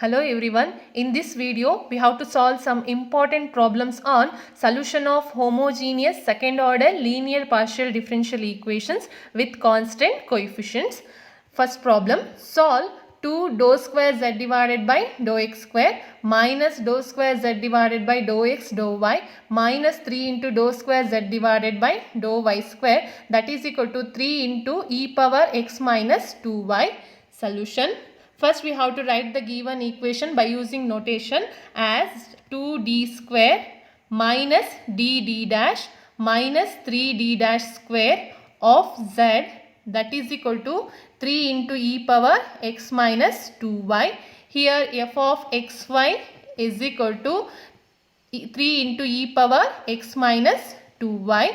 Hello everyone. In this video, we have to solve some important problems on solution of homogeneous second order linear partial differential equations with constant coefficients. First problem, solve 2 dou square z divided by dou x square minus dou square z divided by dou x dou y minus 3 into dou square z divided by dou y square, that is equal to 3 into e power x minus 2y. Solution. First we have to write the given equation by using notation as 2d square minus dd dash minus 3d dash square of z, that is equal to 3 into e power x minus 2y. Here f of xy is equal to 3 into e power x minus 2y.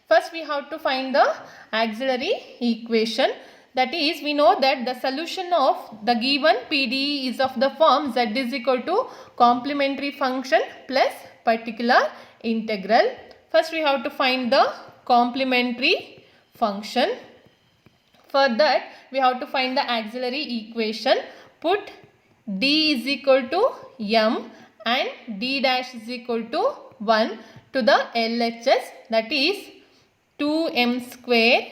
First we have to find the auxiliary equation. That is, we know that the solution of the given PDE is of the form z is equal to complementary function plus particular integral. First we have to find the complementary function. For that we have to find the auxiliary equation. Put d is equal to m and d dash is equal to 1 to the LHS, that is 2m square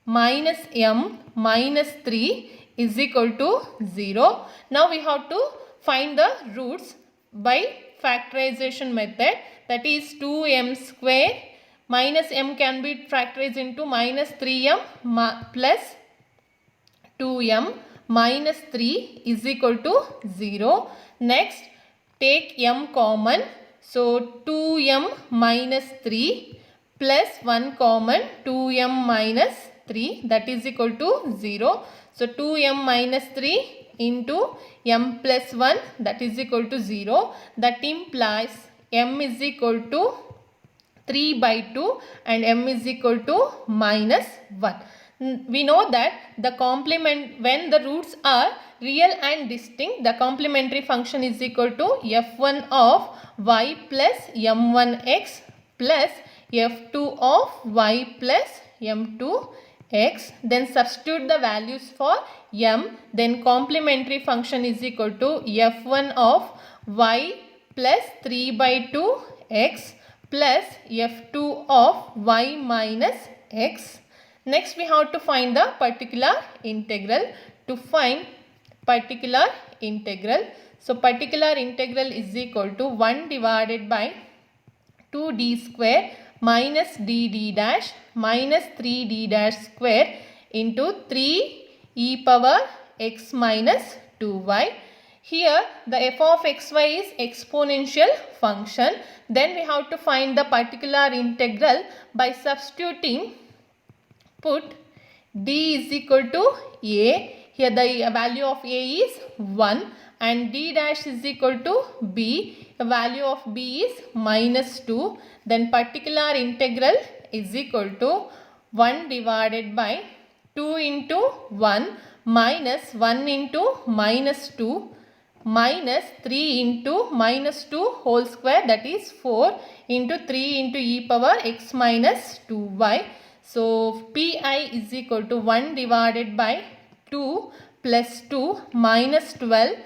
minus m minus 3 is equal to 0. Now we have to find the roots by factorization method, that is 2m square minus m can be factorized into minus 3m plus 2m minus 3 is equal to 0. Next take m common, so 2m minus 3 plus 1 common 2m minus 3, that is equal to 0. So 2m minus 3 into m plus 1, that is equal to 0. That implies m is equal to 3 by 2 and m is equal to minus 1. We know that the complement, when the roots are real and distinct, the complementary function is equal to f1 of y plus m1x plus f2 of y plus m2x. Then substitute the values for m, then complementary function is equal to f1 of y plus 3 by 2 x plus f2 of y minus x. Next we have to find the particular integral. To find particular integral, so particular integral is equal to 1 divided by 2d square minus dd dash minus 3d dash square into 3 e power x minus 2y. Here the f of xy is exponential function. Then we have to find the particular integral by substituting. Put d is equal to a. Here the value of a is 1 and d dash is equal to b. The value of b is minus 2. Then particular integral is equal to 1 divided by 2 into 1 minus 1 into minus 2 minus 3 into minus 2 whole square, that is 4 into 3 into e power x minus 2y. So pi is equal to 1 divided by 2 plus 2 minus 12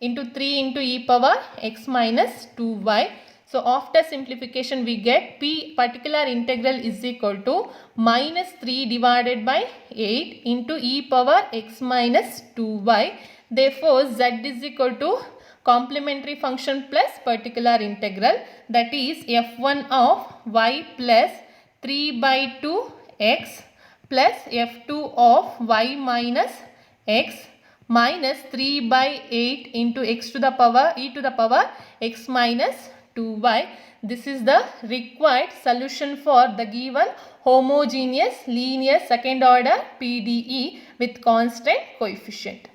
into 3 into e power x minus 2y. So after simplification we get p particular integral is equal to minus 3 divided by 8 into e power x minus 2y. Therefore z is equal to complementary function plus particular integral, that is f1 of y plus 3 by 2 x plus f2 of y minus x minus 3 by 8 into x to the power e to the power x minus 2y. This is the required solution for the given homogeneous linear second order PDE with constant coefficient.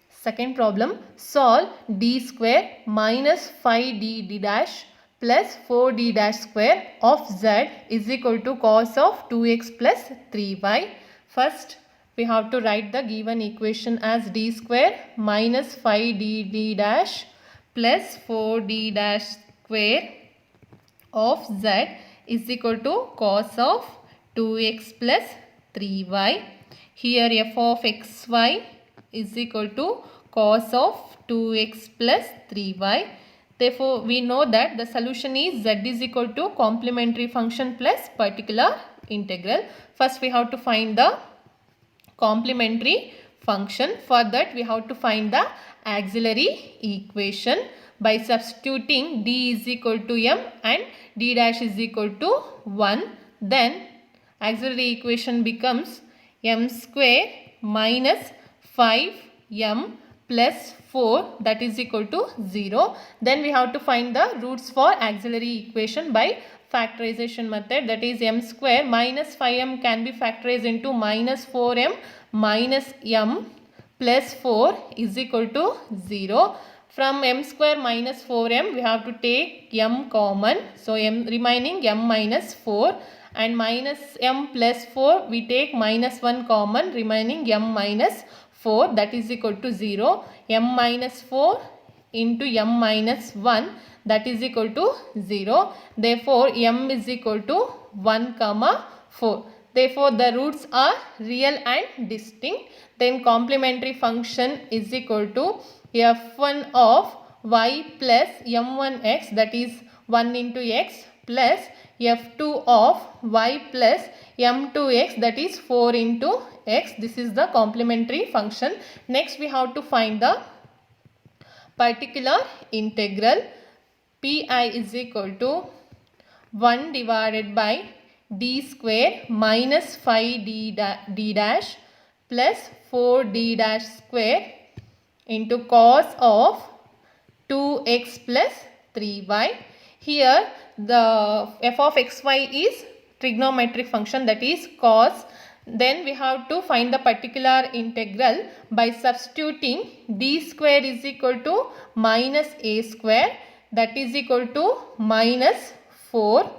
Second problem, solve d square minus 5d dash plus 4d dash square of z is equal to cos of 2x plus 3y. First we have to write the given equation as d square minus 5d dash plus 4d dash square of z is equal to cos of 2x plus 3y. Here f of xy is equal to cos of 2x plus 3y. Therefore, we know that the solution is z is equal to complementary function plus particular integral. First, we have to find the complementary function. For that, we have to find the auxiliary equation by substituting d is equal to m and d dash is equal to 1. Then auxiliary equation becomes m square minus 5m plus 4, that is equal to 0. Then we have to find the roots for auxiliary equation by factorization method, that is m square minus 5m can be factorized into minus 4m minus m plus 4 is equal to 0. From m square minus 4m we have to take m common, so m remaining m minus 4, and minus m plus 4 we take minus 1 common, remaining m minus 4, that is equal to 0. m minus 4 into m minus 1, that is equal to 0. Therefore, m is equal to 1 comma 4. Therefore, the roots are real and distinct. Then complementary function is equal to f1 of y plus m1x, that is 1 into x, plus f2 of y plus m2x, that is 4 into x. This is the complementary function. Next, we have to find the particular integral. Pi is equal to 1 divided by d square minus 5d dash plus 4d dash square into cos of 2x plus 3y. Here the f of xy is trigonometric function, that is cos. Then we have to find the particular integral by substituting d square is equal to minus a square, that is equal to minus 4,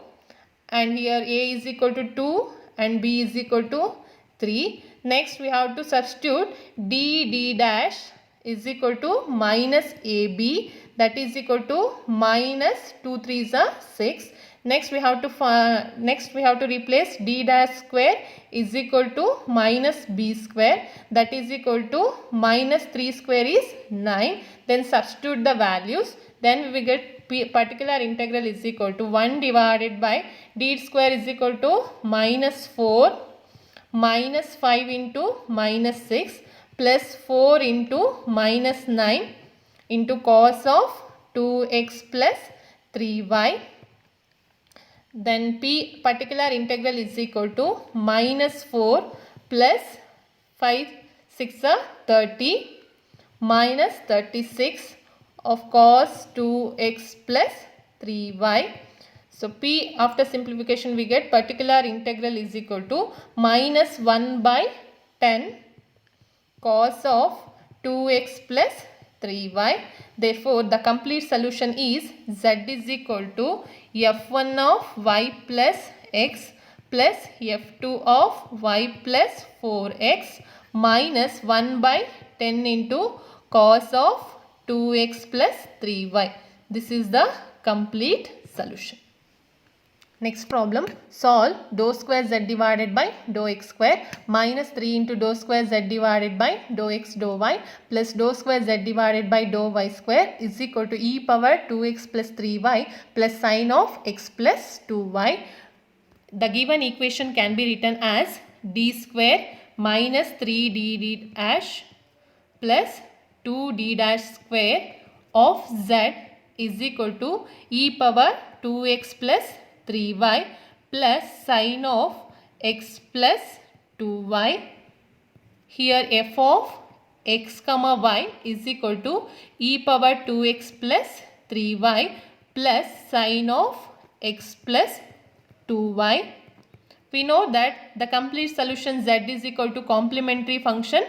and here a is equal to 2 and b is equal to 3. Next we have to substitute d dash is equal to minus ab, that is equal to minus 2 3s are 6. Next we have to replace d dash square is equal to minus b square, that is equal to minus 3 square is 9. Then substitute the values. Then we get particular integral is equal to 1 divided by d square is equal to minus 4 minus 5 into minus 6 plus 4 into minus 9 into cos of 2x plus 3y. Then particular integral is equal to minus 4 plus 5 6 are 30 minus 36 of cos 2x plus 3y. So P after simplification we get particular integral is equal to minus 1 by 10 cos of 2x plus 3y. Therefore, the complete solution is z is equal to f1 of y plus x plus f2 of y plus 4x minus 1 by 10 into cos of 2x plus 3y. This is the complete solution. Next problem, solve dou square z divided by dou x square minus 3 into dou square z divided by dou x dou y plus dou square z divided by dou y square is equal to e power 2x plus 3y plus sine of x plus 2y. The given equation can be written as d square minus 3d dash plus 2d dash square of z is equal to e power 2x plus 3y plus sine of x plus 2y. Here f of x comma y is equal to e power 2x plus 3y plus sine of x plus 2y. We know that the complete solution z is equal to complementary function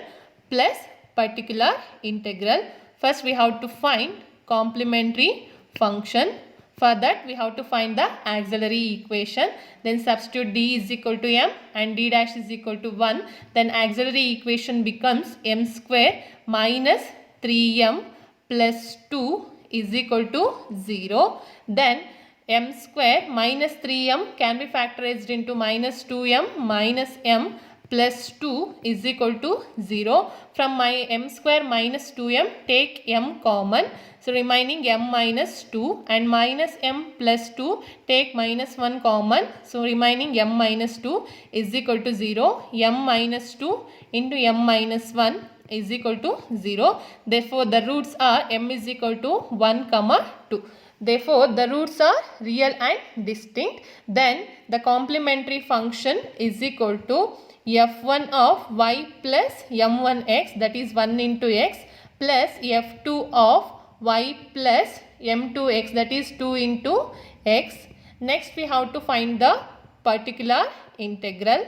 plus particular integral. First we have to find complementary function. For that we have to find the auxiliary equation. Then substitute d is equal to m and d dash is equal to 1. Then auxiliary equation becomes m square minus 3m plus 2 is equal to 0. Then m square minus 3m can be factorized into minus 2m minus m plus 2 is equal to 0. From my m square minus 2m, take m common. So remaining m minus 2, and minus m plus 2, take minus 1 common. So remaining m minus 2 is equal to 0. m minus 2 into m minus 1 is equal to 0. Therefore the roots are m is equal to 1 comma 2. Therefore the roots are real and distinct. Then the complementary function is equal to f1 of y plus m1x, that is 1 into x, plus f2 of y plus m2x, that is 2 into x. Next we have to find the particular integral.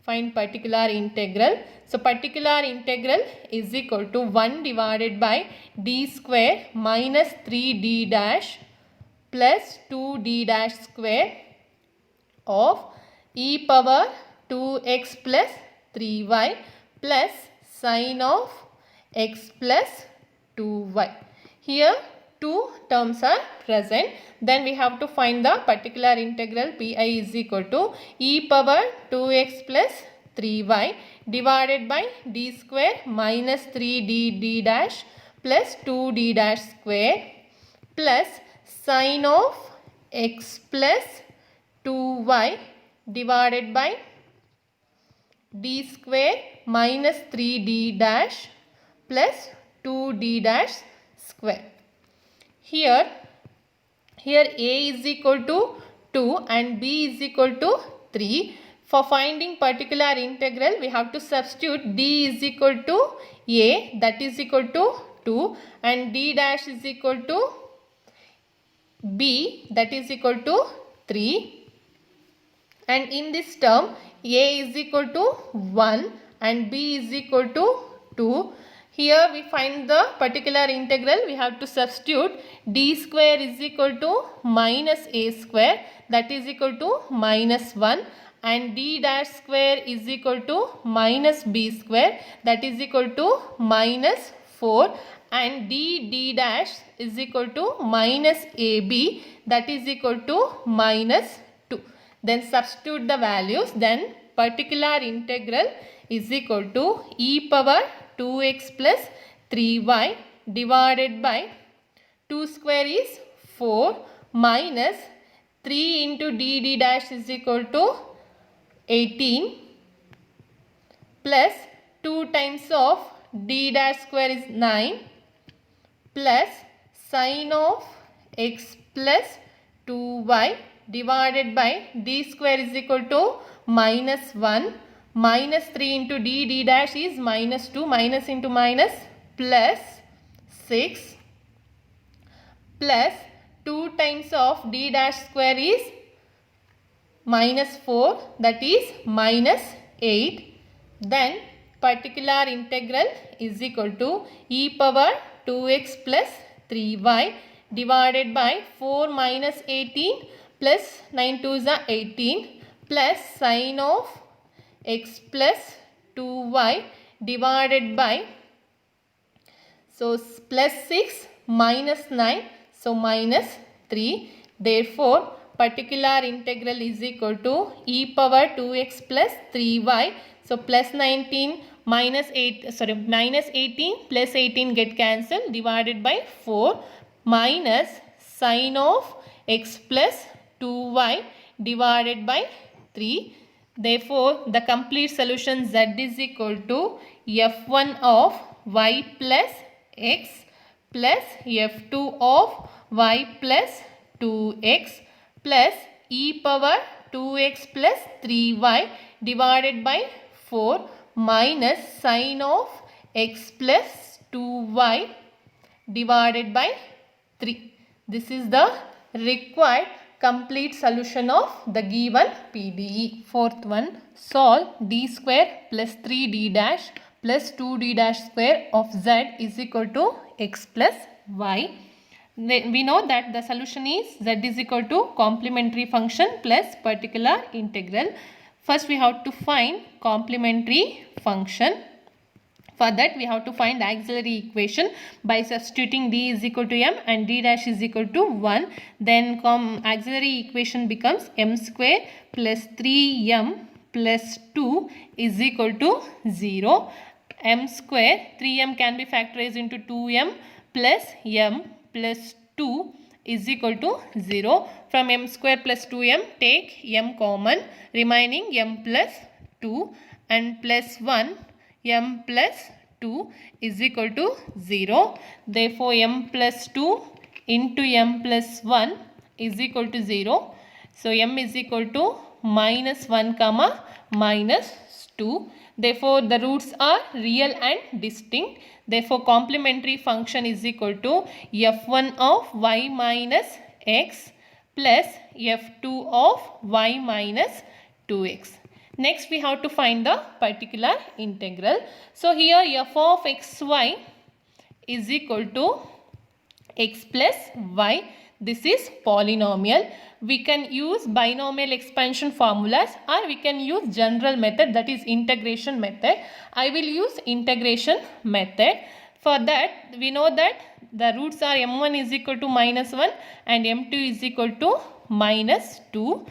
Find particular integral. So particular integral is equal to 1 divided by d square minus 3d dash plus 2d dash square of e power 2x plus 3y plus sine of x plus 2y. Here two terms are present. Then we have to find the particular integral. Pi is equal to e power 2x plus 3y divided by d square minus 3d d dash plus 2d dash square plus sine of x plus 2y divided by d square minus 3d dash plus 2d dash square. Here a is equal to 2 and b is equal to 3. For finding particular integral, we have to substitute d is equal to a, that is equal to 2, and d dash is equal to b, that is equal to 3. And in this term, a is equal to 1 and b is equal to 2. Here we find the particular integral. We have to substitute d square is equal to minus a square, that is equal to minus 1, and d dash square is equal to minus b square, that is equal to minus 4, and d dash is equal to minus ab, that is equal to minus 2. Then substitute the values. Then particular integral is equal to e power 2x plus 3y divided by 2 square is 4 minus 3 into d dash is equal to 18 plus 2 times of d dash square is 9 plus sine of x plus 2y divided by d square is equal to minus 1 minus 3 into d dash is minus 2, minus into minus plus 6 plus 2 times of d dash square is minus 4, that is minus 8. Then particular integral is equal to e power 2x plus 3y divided by 4 minus 18 plus 9 2s are 18 plus sine of x plus 2y divided by, so plus 6 minus 9, so minus 3. Therefore particular integral is equal to e power 2x plus 3y, so plus 19 minus 18 plus 18 get cancelled, divided by 4 minus sine of x plus 2y divided by 3. Therefore the complete solution z is equal to f1 of y plus x plus f2 of y plus 2x plus e power 2x plus 3y divided by 4 minus sine of x plus 2y divided by 3. This is the required complete solution of the given PDE. Fourth one, solve d square plus 3d dash plus 2d dash square of z is equal to x plus y. We know that the solution is z is equal to complementary function plus particular integral. First we have to find complementary function. For that we have to find the auxiliary equation by substituting d is equal to m and d dash is equal to 1. Then auxiliary equation becomes m square plus 3m plus 2 is equal to 0. M square, 3m can be factorized into 2m plus m plus 2 is equal to 0. From m square plus 2m, take m common, remaining m plus 2 and plus 1 m plus 2 is equal to 0. Therefore, m plus 2 into m plus 1 is equal to 0. So, m is equal to minus 1 comma minus 2. Therefore, the roots are real and distinct. Therefore, complementary function is equal to f1 of y minus x plus f2 of y minus 2x. Next, we have to find the particular integral. So, here f of xy is equal to x plus y. This is polynomial. We can use binomial expansion formulas or we can use general method, that is integration method. I will use integration method. For that, we know that the roots are m1 is equal to minus 1 and m2 is equal to minus 2.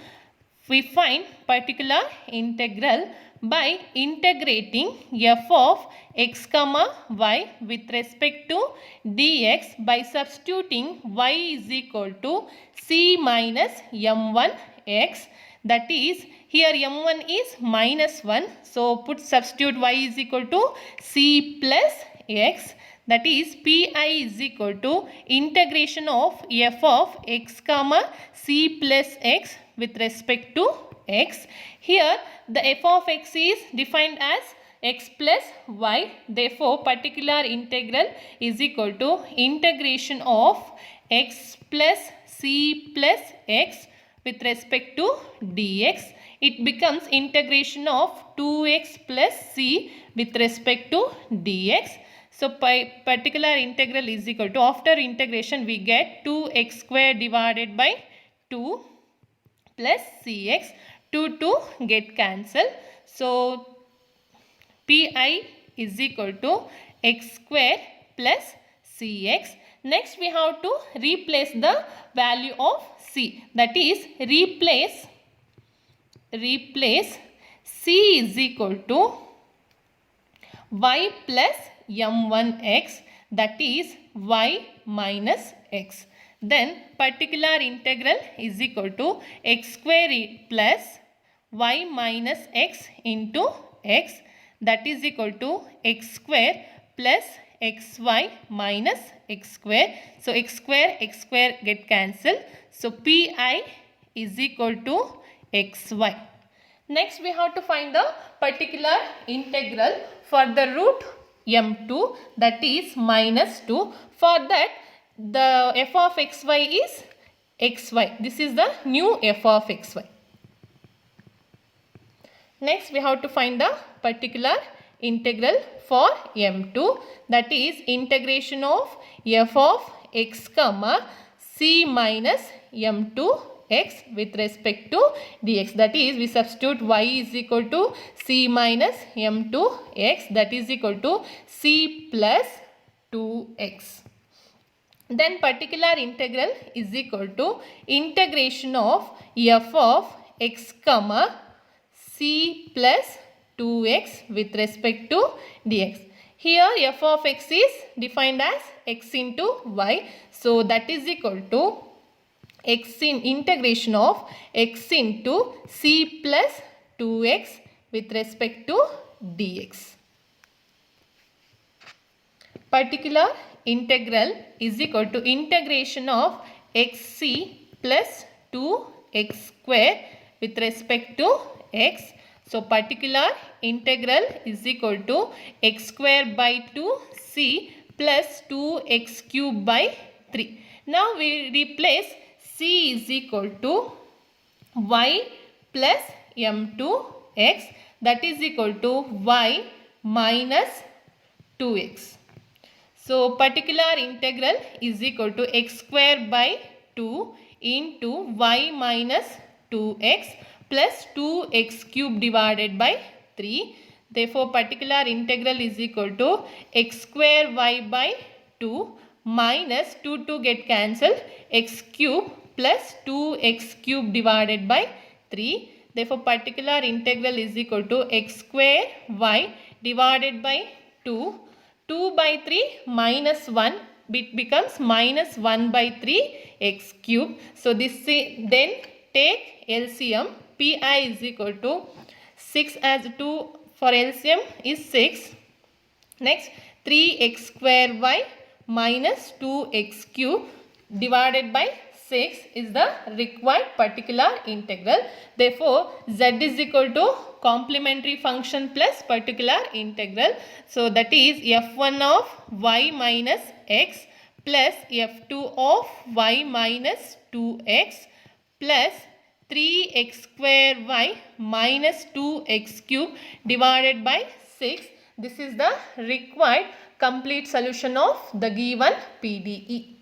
We find particular integral by integrating f of x comma y with respect to dx by substituting y is equal to c minus m1 x. That is, here m1 is minus 1. So, substitute y is equal to c plus x. That is, pi is equal to integration of f of x comma c plus x with respect to x. Here the f of x is defined as x plus y. Therefore, particular integral is equal to integration of x plus c plus x with respect to dx. It becomes integration of 2x plus c with respect to dx. So, particular integral is equal to, after integration we get 2x square divided by 2 plus cx. 2 get cancelled. So, pi is equal to x square plus cx. Next, we have to replace the value of c. That is, replace c is equal to y plus m1x, that is y minus x. Then particular integral is equal to x square plus y minus x into x, that is equal to x square plus xy minus x square. So, x square get cancelled. So, pi is equal to xy. Next, we have to find the particular integral for the root m2, that is minus 2. For that, the f of xy is xy. This is the new f of xy. Next, we have to find the particular integral for m2, that is integration of f of x comma c minus m2 x with respect to dx. That is, we substitute y is equal to c minus m2 x, that is equal to c plus 2x. Then particular integral is equal to integration of f of x comma c plus 2x with respect to dx. Here f of x is defined as x into y. So, that is equal to x in integration of x into c plus 2x with respect to dx. Particular integral is equal to integration of xc plus 2x square with respect to x. So, particular integral is equal to x square by 2c plus 2x cube by 3. Now, we replace c is equal to y plus m2x, that is equal to y minus 2x. So, particular integral is equal to x square by 2 into y minus 2x plus 2x cube divided by 3. Therefore, particular integral is equal to x square y by 2 minus 2 get cancelled, x cube plus 2x cube divided by 3. Therefore, particular integral is equal to x square y divided by 2. 2 by 3 minus 1, it becomes minus 1 by 3 x cube. So, then take LCM. Pi is equal to 6 as 2 for LCM is 6. Next, 3x square y minus 2x cube divided by 6 is the required particular integral. Therefore, z is equal to complementary function plus particular integral. So, that is f1 of y minus x plus f2 of y minus 2x plus 3x square y minus 2x cube divided by 6. This is the required complete solution of the given PDE.